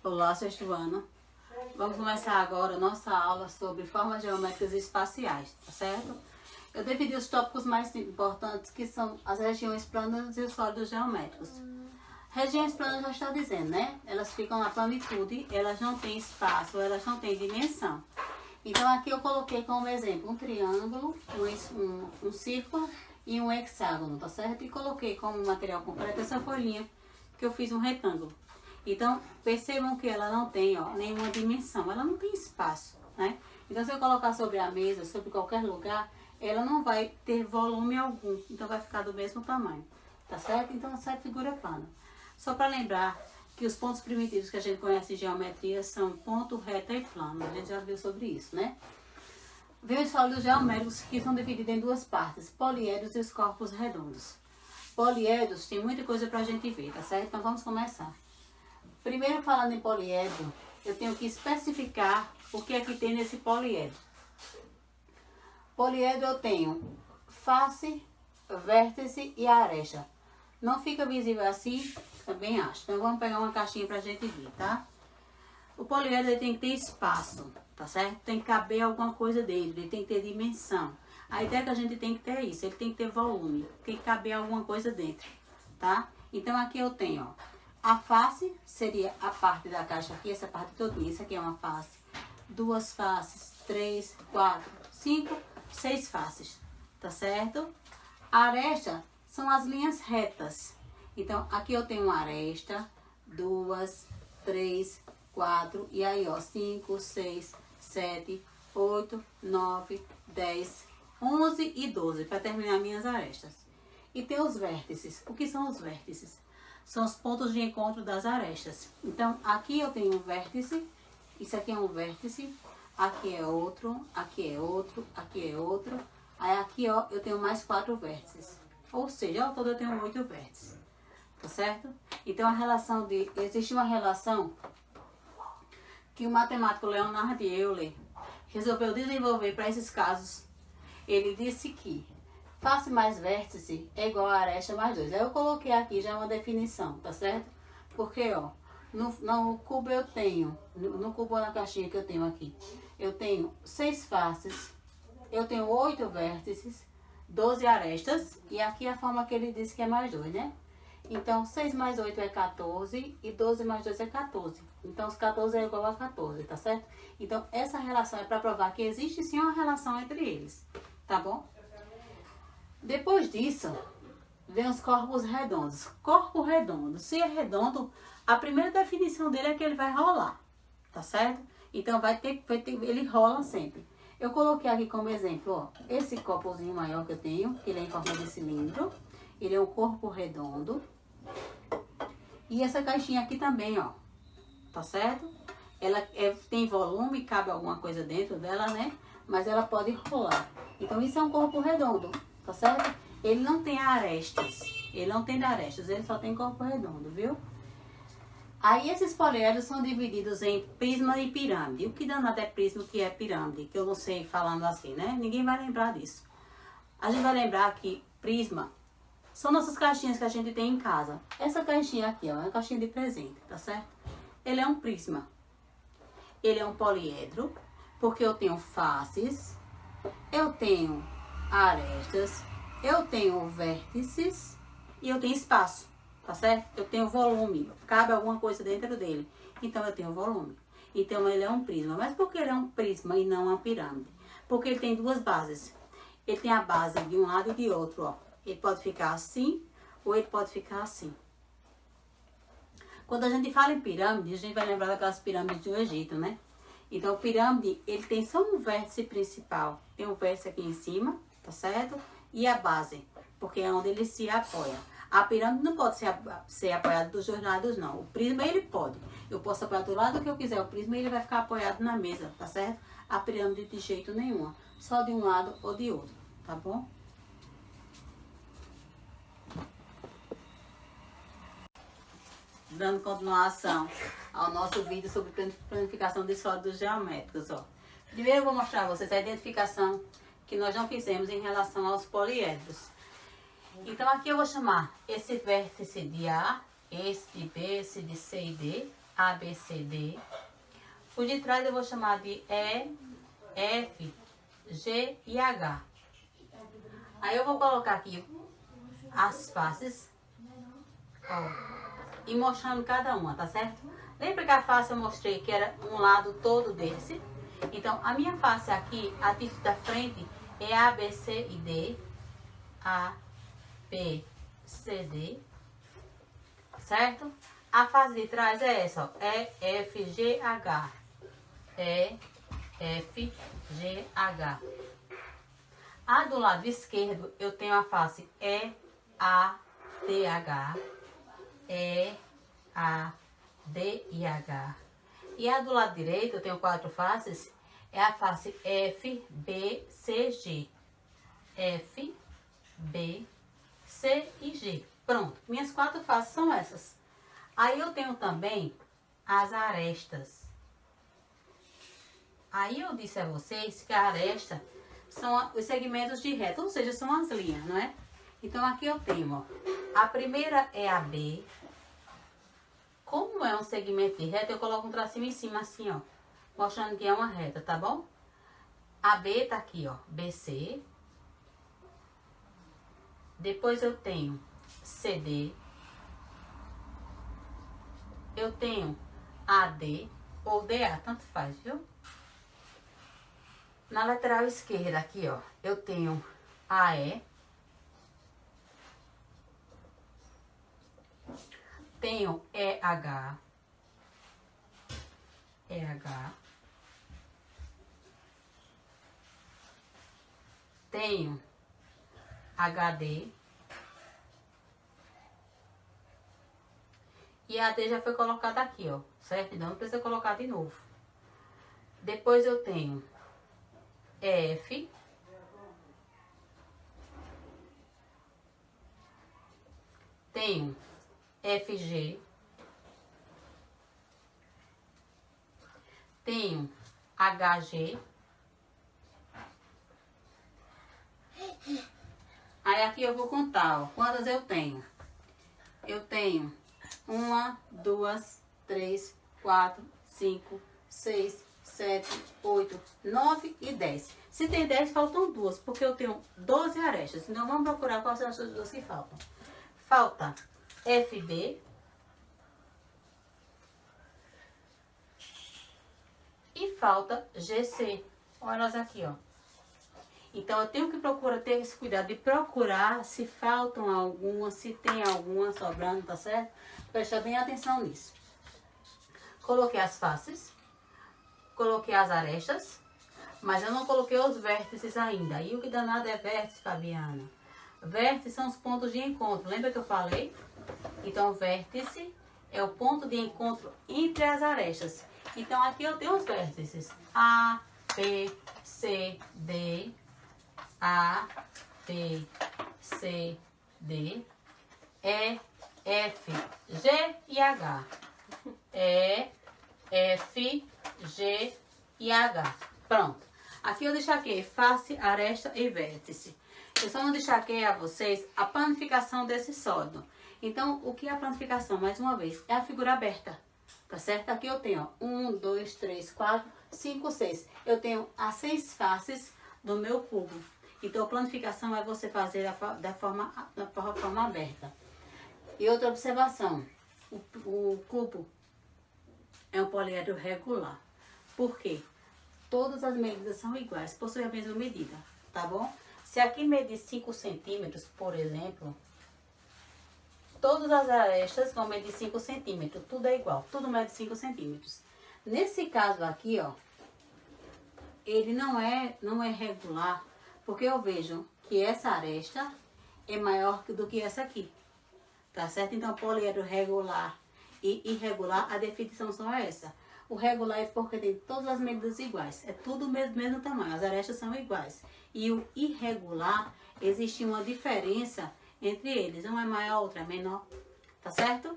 Olá, sexto ano. Vamos começar agora a nossa aula sobre formas geométricas espaciais, tá certo? Eu dividi os tópicos mais importantes, que são as regiões planas e os sólidos geométricos. Regiões planas já está dizendo, né? Elas ficam na planitude, elas não têm espaço, elas não têm dimensão. Então aqui eu coloquei como exemplo um triângulo, um círculo e um hexágono, tá certo? E coloquei como material concreto essa folhinha, que eu fiz um retângulo. Então, percebam que ela não tem, ó, nenhuma dimensão, ela não tem espaço, né? Então, se eu colocar sobre a mesa, sobre qualquer lugar, ela não vai ter volume algum, então vai ficar do mesmo tamanho, tá certo? Então, essa é figura plana. Só para lembrar que os pontos primitivos que a gente conhece em geometria são ponto, reta e plano, a gente já viu sobre isso, né? Vem os sólidos geométricos, que são divididos em duas partes, poliedros e os corpos redondos. Poliedros, tem muita coisa para a gente ver, tá certo? Então, vamos começar. Primeiro, falando em poliedro, eu tenho que especificar o que é que tem nesse poliedro. Poliedro eu tenho face, vértice e aresta. Não fica visível assim, também acho. Então vamos pegar uma caixinha pra gente ver, tá? O poliedro ele tem que ter espaço, tá certo? Tem que caber alguma coisa dentro, ele tem que ter dimensão. A ideia que a gente tem que ter é isso, ele tem que ter volume, tem que caber alguma coisa dentro, tá? Então aqui eu tenho, ó. A face seria a parte da caixa aqui, essa parte todinha. Isso aqui é uma face, duas faces, 3, 4, 5, 6 faces, tá certo? A aresta são as linhas retas. Então, aqui eu tenho uma aresta, 2, 3, 4, e aí, ó, 5, 6, 7, 8, 9, 10, 11 e 12, para terminar minhas arestas. E tem os vértices. O que são os vértices? São os pontos de encontro das arestas. Então, aqui eu tenho um vértice, isso aqui é um vértice, aqui é outro, aqui é outro, aqui é outro. Aí aqui, ó, eu tenho mais 4 vértices. Ou seja, ao todo eu tenho 8 vértices. Tá certo? Então, existe uma relação que o matemático Leonhard Euler resolveu desenvolver para esses casos. Ele disse que face mais vértice é igual a aresta mais 2. Aí eu coloquei aqui já uma definição, tá certo? Porque, ó, no cubo eu tenho, no cubo na caixinha que eu tenho aqui, eu tenho 6 faces, eu tenho 8 vértices, 12 arestas, e aqui a forma que ele disse que é mais 2, né? Então, 6 mais 8 é 14, e 12 mais 2 é 14. Então, os 14 é igual a 14, tá certo? Então, essa relação é para provar que existe sim uma relação entre eles, tá bom? Depois disso, vem os corpos redondos. Corpo redondo. Se é redondo, a primeira definição dele é que ele vai rolar, tá certo? Então, ele rola sempre. Eu coloquei aqui como exemplo, ó, esse copozinho maior que eu tenho, que ele é em forma de cilindro. Ele é um corpo redondo. E essa caixinha aqui também, ó, tá certo? Ela tem volume, cabe alguma coisa dentro dela, né? Mas ela pode rolar. Então, isso é um corpo redondo. Tá certo? Ele não tem arestas. Ele não tem arestas, ele só tem corpo redondo, viu? Aí esses poliedros são divididos em prisma e pirâmide. O que danado é prisma e o que é pirâmide? Que eu não sei falando assim, né? Ninguém vai lembrar disso. A gente vai lembrar que prisma são nossas caixinhas que a gente tem em casa. Essa caixinha aqui, ó, é uma caixinha de presente, tá certo? Ele é um prisma. Ele é um poliedro, porque eu tenho faces, eu tenho arestas, eu tenho vértices e eu tenho espaço, tá certo? Eu tenho volume, cabe alguma coisa dentro dele, então eu tenho volume. Então ele é um prisma. Mas por que ele é um prisma e não uma pirâmide? Porque ele tem duas bases. Ele tem a base de um lado e de outro, ó. Ele pode ficar assim ou ele pode ficar assim. Quando a gente fala em pirâmide, a gente vai lembrar daquelas pirâmides do Egito, né? Então, pirâmide, ele tem só um vértice principal. Tem um vértice aqui em cima, tá certo? E a base, porque é onde ele se apoia. A pirâmide não pode ser apoiada dos dois lados, não. O prisma, ele pode. Eu posso apoiar do lado que eu quiser o prisma e ele vai ficar apoiado na mesa, tá certo? A pirâmide de jeito nenhum. Só de um lado ou de outro, tá bom? Dando continuação ao nosso vídeo sobre planificação de sólidos geométricos, ó. Primeiro eu vou mostrar a vocês a identificação que nós não fizemos em relação aos poliedros. Então aqui eu vou chamar esse vértice de A, esse de B, esse de C e D. A, B, C, D. O de trás eu vou chamar de E, F, G e H. Aí eu vou colocar aqui as faces, ó, e mostrando cada uma, tá certo? Lembra que a face eu mostrei que era um lado todo desse? Então, a minha face aqui, a da frente é A, B, C e D. A, B, C, D. Certo? A face de trás é essa, ó. E, F, G, H. E, F, G, H. A do lado esquerdo, eu tenho a face E, A, D, H. E, A, D e H. E a do lado direito, eu tenho 4 faces, é a face F, B, C, G. F, B, C e G. Pronto, minhas 4 faces são essas. Aí eu tenho também as arestas. Aí eu disse a vocês que a aresta são os segmentos de reta, ou seja, são as linhas, não é? Então aqui eu tenho, ó, a primeira é a B. Como é um segmento de reta, eu coloco um tracinho em cima assim, ó, mostrando que é uma reta, tá bom? A B tá aqui, ó, BC. Depois eu tenho CD. Eu tenho AD ou DA, tanto faz, viu? Na lateral esquerda aqui, ó, eu tenho AE. Tenho EH. EH. Tenho HD. E a AD já foi colocada aqui, ó, certo? Então não precisa colocar de novo. Depois eu tenho EF. Tenho FG. Tenho HG. Aí aqui eu vou contar, ó, quantas eu tenho. Eu tenho 1, 2, 3, 4, 5, 6, 7, 8, 9 e 10. Se tem 10, faltam 2, porque eu tenho 12 arestas. Então vamos procurar quais são as 2 que faltam. Falta FB e falta GC. Olha elas aqui, ó. Então eu tenho que procurar ter esse cuidado de procurar se faltam algumas, se tem alguma sobrando, tá certo? Presta bem atenção nisso. Coloquei as faces, coloquei as arestas, mas eu não coloquei os vértices ainda. E o que danado é vértice, Fabiana? Vértices são os pontos de encontro. Lembra que eu falei? Então, vértice é o ponto de encontro entre as arestas. Então, aqui eu tenho os vértices A, B, C, D. A, B, C, D. E, F, G e H. E, F, G e H. Pronto. Aqui eu destaquei face, aresta e vértice. Eu só não destaquei a vocês a planificação desse sólido. Então, o que é a planificação? Mais uma vez, é a figura aberta. Tá certo? Aqui eu tenho, ó, 1, 2, 3, 4, 5, 6. Eu tenho as 6 faces do meu cubo. Então, a planificação é você fazer da forma aberta. E outra observação, o cubo é um poliedro regular. Por quê? Todas as medidas são iguais, possuem a mesma medida, tá bom? Se aqui medir 5 centímetros, por exemplo, todas as arestas vão medir 5 centímetros, tudo é igual, tudo mede 5 centímetros. Nesse caso aqui, ó, ele não é regular, porque eu vejo que essa aresta é maior do que essa aqui, tá certo? Então, poliedro regular e irregular, a definição são essa. O regular é porque tem todas as medidas iguais, é tudo o mesmo tamanho, as arestas são iguais. E o irregular, existe uma diferença entre eles, uma é maior, outra é menor, tá certo?